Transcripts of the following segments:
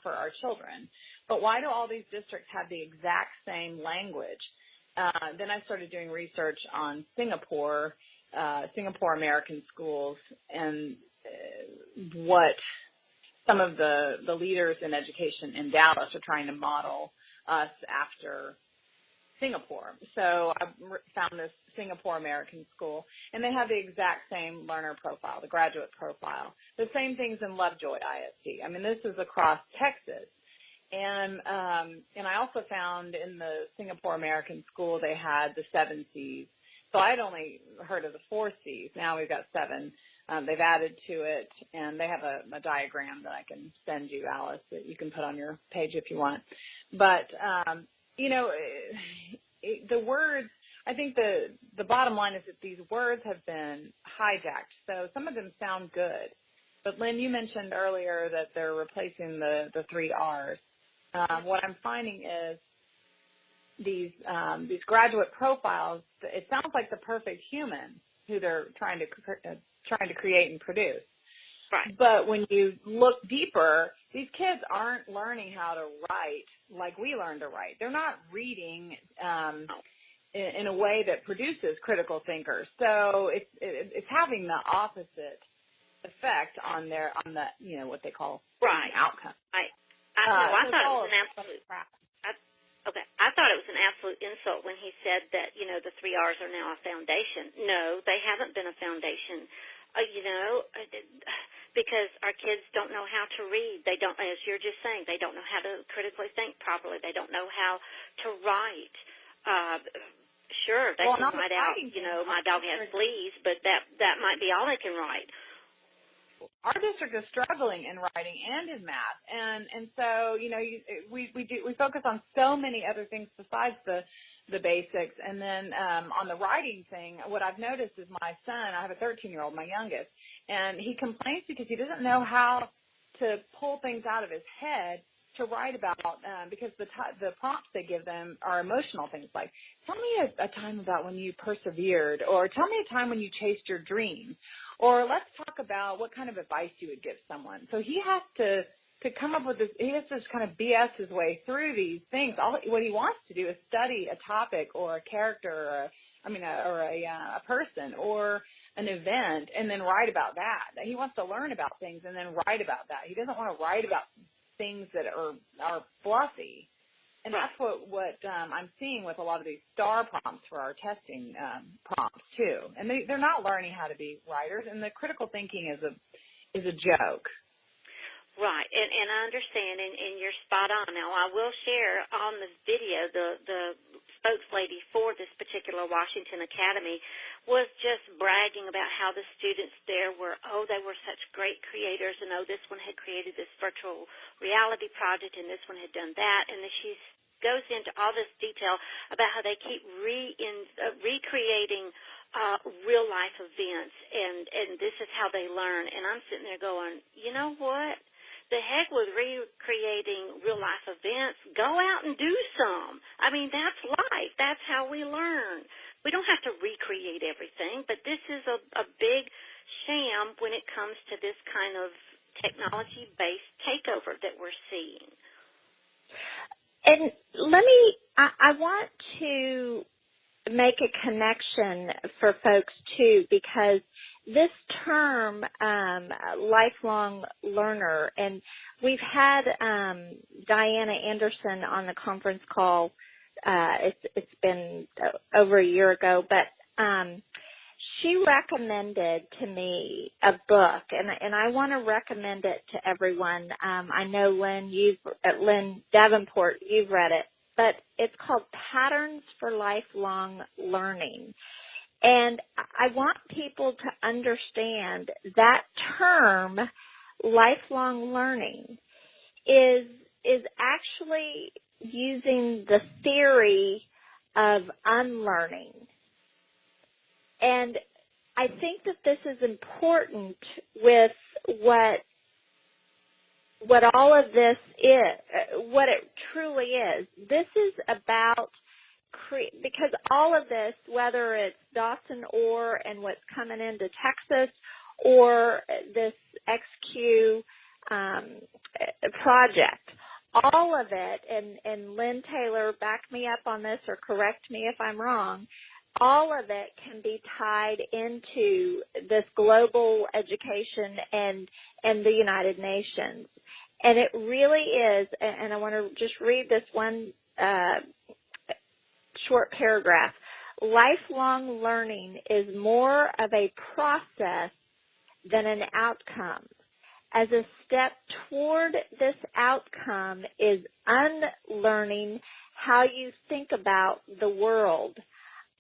for our children. But why do all these districts have the exact same language? Then I started doing research on Singapore American schools, and what some of the leaders in education in Dallas are trying to model us after Singapore. So I found this Singapore American school, and they have the exact same learner profile, the graduate profile. The same things in Lovejoy ISD. I mean, this is across Texas. And I also found in the Singapore American school they had the 7 C's. So I'd only heard of the 4 C's. Now we've got 7. They've added to it, and they have a diagram that I can send you, Alice, that you can put on your page if you want. But, the words, I think the bottom line is that these words have been hijacked. So some of them sound good. But, Lynn, you mentioned earlier that they're replacing the 3 R's. What I'm finding is these graduate profiles, it sounds like the perfect human who they're trying to create and produce. Right. But when you look deeper, these kids aren't learning how to write like we learn to write. They're not reading in a way that produces critical thinkers. So it's having the opposite effect on the what they call outcome. Right. I thought it was an absolute crap. Okay. I thought it was an absolute insult when he said that, the 3 R's are now a foundation. No, they haven't been a foundation, because our kids don't know how to read. They don't, as you're just saying, they don't know how to critically think properly. They don't know how to write. Sure, they can write out, my dog has fleas, but that might be all they can write. Our district is struggling in writing and in math, and so we focus on so many other things besides the basics. And then on the writing thing, what I've noticed is my son, I have a 13-year-old, my youngest, and he complains because he doesn't know how to pull things out of his head to write about, because the prompts they give them are emotional things like, tell me a time about when you persevered, or tell me a time when you chased your dreams, or let's talk about what kind of advice you would give someone. So he has to come up with this, he has to just kind of BS his way through these things. What he wants to do is study a topic or a character or a person or an event and then write about that. He wants to learn about things and then write about that. He doesn't want to write about things that are fluffy. And that's what I'm seeing with a lot of these STAR prompts for our testing prompts too. And they're not learning how to be writers, and the critical thinking is a joke. Right, and I understand, and you're spot on. Now, I will share on the video the spokeslady for this particular Washington Academy was just bragging about how the students there were, they were such great creators, and this one had created this virtual reality project, and this one had done that, and then she goes into all this detail about how they keep recreating real-life events, and this is how they learn. And I'm sitting there going, you know what? The heck with recreating real-life events. Go out and do some. I mean, that's life. That's how we learn. We don't have to recreate everything, but this is a big sham when it comes to this kind of technology-based takeover that we're seeing. And I want to make a connection for folks, too, because this term, lifelong learner, and we've had Diana Anderson on the conference call. It's been over a year ago, but she recommended to me a book, and I want to recommend it to everyone. I know, Lynn Davenport, you've read it, but it's called Patterns for Lifelong Learning. And I want people to understand that term, lifelong learning, is actually using the theory of unlearning. And I think that this is important with what all of this is, what it truly is. This is about because all of this, whether it's Dawson Orr and what's coming into Texas, or this XQ project, all of it, and Lynn Taylor, back me up on this or correct me if I'm wrong, all of it can be tied into this global education and the United Nations. And it really is, and I want to just read this one short paragraph. Lifelong learning is more of a process than an outcome. As a step toward this outcome is unlearning how you think about the world.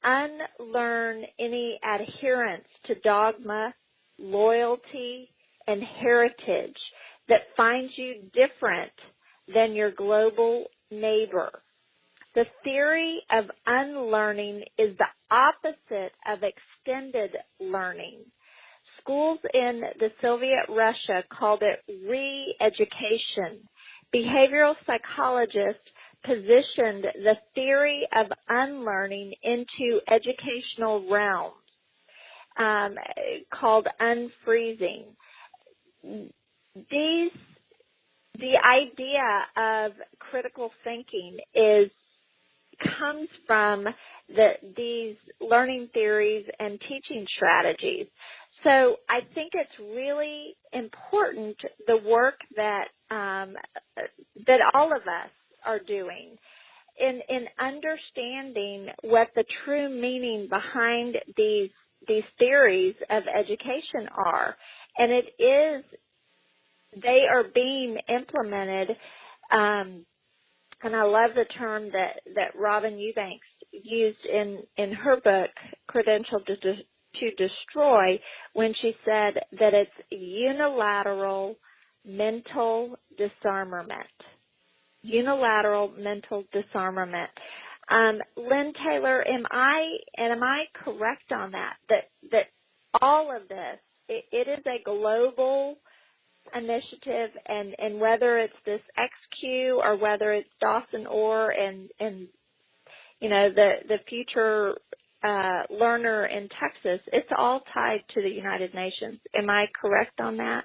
Unlearn any adherence to dogma, loyalty, and heritage that finds you different than your global neighbor. The theory of unlearning is the opposite of extended learning. Schools in the Soviet Russia called it re-education. Behavioral psychologists positioned the theory of unlearning into educational realms called unfreezing. The idea of critical thinking comes from these learning theories and teaching strategies. So I think it's really important, the work that all of us are doing in understanding what the true meaning behind these theories of education are. And they are being implemented, and I love the term that Robin Eubanks used in her book, Credential to Destroy, when she said that it's unilateral mental disarmament. Unilateral mental disarmament. Lynn Taylor, am I correct on that all of this, it is a global initiative, and whether it's this XQ or whether it's Dawson Orr and you know the future learner in Texas, it's all tied to the United Nations. Am I correct on that?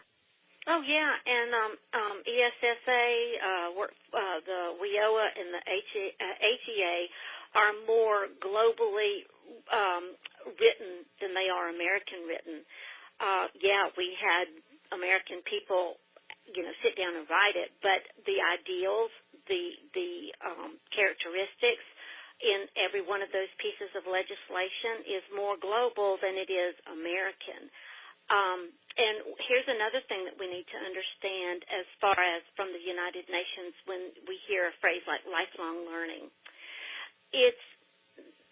Oh yeah, and ESSA, the WIOA, and the HEA are more globally written than they are American written. Yeah, we had American people, sit down and write it, but the ideals, the characteristics in every one of those pieces of legislation is more global than it is American. And here's another thing that we need to understand as far as from the United Nations when we hear a phrase like lifelong learning. It's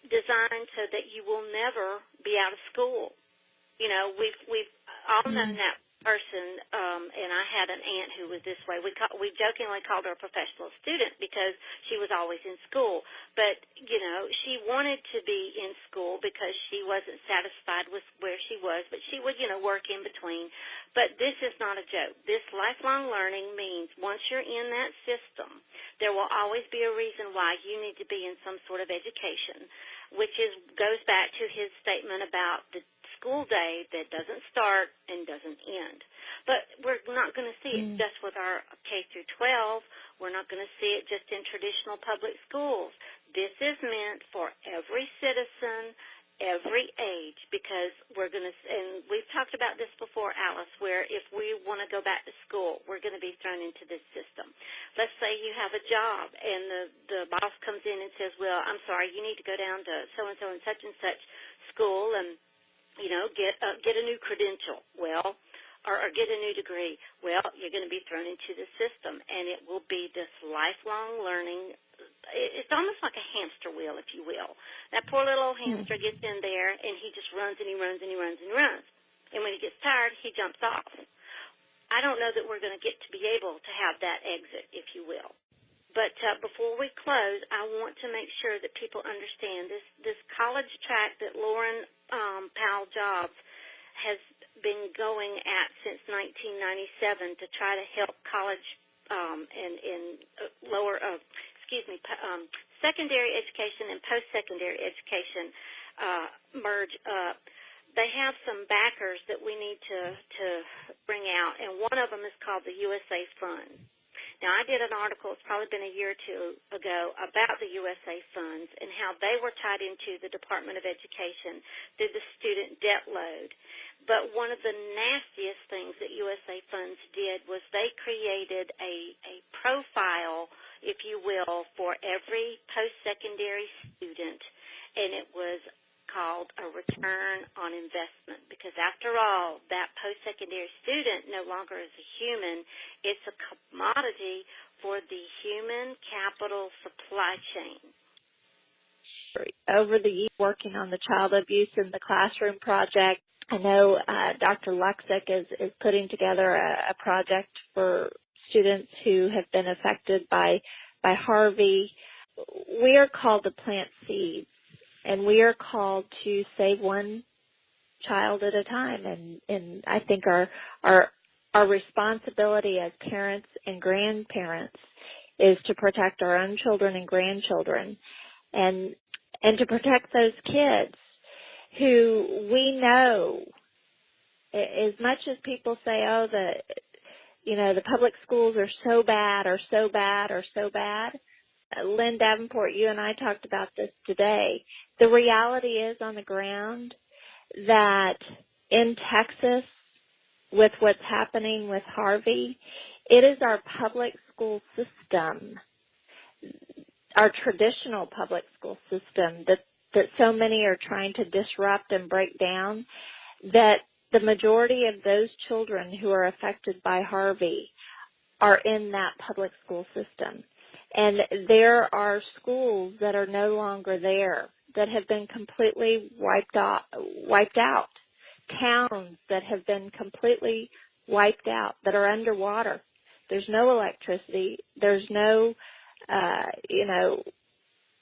designed so that you will never be out of school. We've all known that person, and I had an aunt who was this way. We jokingly called her a professional student because she was always in school. But, she wanted to be in school because she wasn't satisfied with where she was, but she would, work in between. But this is not a joke. This lifelong learning means once you're in that system, there will always be a reason why you need to be in some sort of education, which goes back to his statement about the school day that doesn't start and doesn't end. But we're not going to see it just with our K through 12. We're not going to see it just in traditional public schools. This is meant for every citizen, every age, because we're going to, and we've talked about this before, Alice, where if we want to go back to school, we're going to be thrown into this system. Let's say you have a job and the boss comes in and says, well, I'm sorry, you need to go down to so-and-so and such school and get a new credential. Well, or get a new degree. Well, you're going to be thrown into the system, and it will be this lifelong learning. It's almost like a hamster wheel, if you will. That poor little old hamster gets in there, and he just runs and he runs and he runs and he runs. And when he gets tired, he jumps off. I don't know that we're going to get to be able to have that exit, if you will. But before we close, I want to make sure that people understand this college track that Lauren Powell Jobs has been going at since 1997 to try to help college and lower, secondary education and post-secondary education merge up. They have some backers that we need to bring out, and one of them is called the USA Fund. Now, I did an article, it's probably been a year or two ago, about the USA funds and how they were tied into the Department of Education through the student debt load. But one of the nastiest things that USA funds did was they created a profile, if you will, for every post-secondary student, and it was called a return on investment, because after all, that post-secondary student no longer is a human. It's a commodity for the human capital supply chain. Over the years, working on the Child Abuse in the Classroom project, I know Dr. Luxick is putting together a project for students who have been affected by Harvey. We are called to plant seeds, and we are called to save one child at a time. And I think our responsibility as parents and grandparents is to protect our own children and grandchildren, and to protect those kids who we know, as much as people say, oh, the public schools are so bad or so bad or so bad. Lynn Davenport, you and I talked about this today. The reality is on the ground that in Texas, with what's happening with Harvey, it is our public school system, our traditional public school system that so many are trying to disrupt and break down, that the majority of those children who are affected by Harvey are in that public school system. And there are schools that are no longer there, that have been completely wiped out. Towns that have been completely wiped out, that are underwater. There's no electricity. There's no,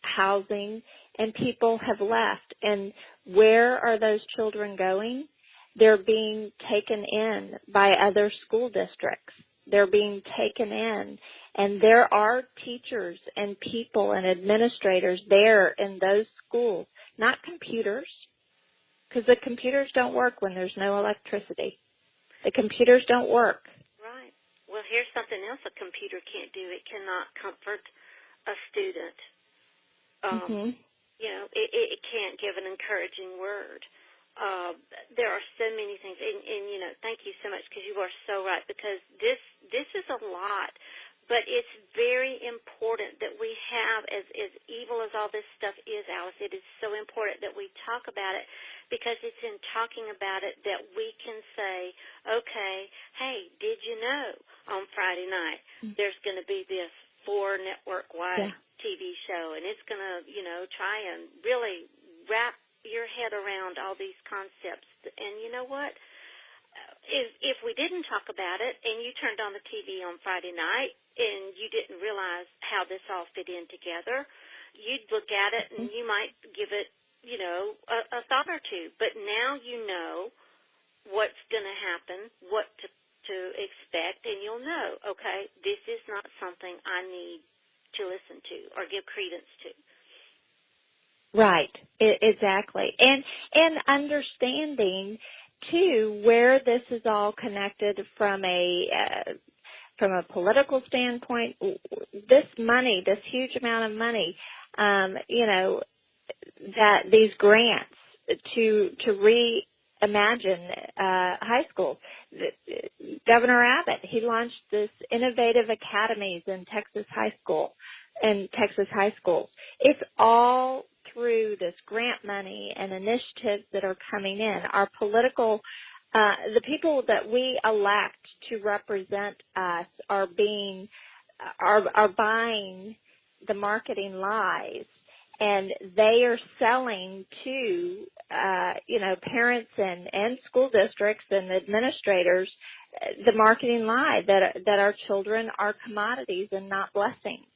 housing, and people have left. And where are those children going? They're being taken in by other school districts. They're being taken in. And there are teachers and people and administrators there in those schools, not computers, because the computers don't work when there's no electricity. The computers don't work. Right. Well, here's something else a computer can't do. It cannot comfort a student. It can't give an encouraging word. There are so many things, and thank you so much, because you are so right, because this is a lot, but it's very important that we have, as evil as all this stuff is, Alice, it is so important that we talk about it, because it's in talking about it that we can say, okay, hey, did you know on Friday night there's going to be this 4 network-wide TV show, and it's going to, try and really wrap your head around all these concepts. And you know what? If we didn't talk about it and you turned on the TV on Friday night and you didn't realize how this all fit in together, you'd look at it and you might give it, a thought or two. But now you know what's going to happen, what to expect, and you'll know, okay, this is not something I need to listen to or give credence to. Right, exactly. And understanding, too, where this is all connected from a political standpoint. This money, this huge amount of money, that these grants to reimagine high schools. Governor Abbott, he launched this innovative academies in Texas high schools. It's all through this grant money and initiatives that are coming in. Our political, the people that we elect to represent us are buying the marketing lies, and they are selling to, parents and school districts and administrators the marketing lie that our children are commodities and not blessings.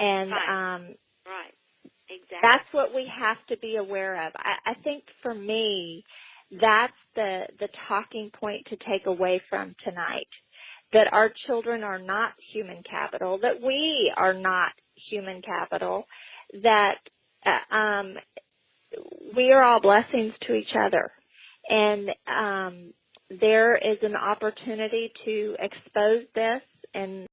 And right. Exactly. That's what we have to be aware of. I think for me, that's the talking point to take away from tonight, that our children are not human capital, that we are not human capital, that we are all blessings to each other. And there is an opportunity to expose this and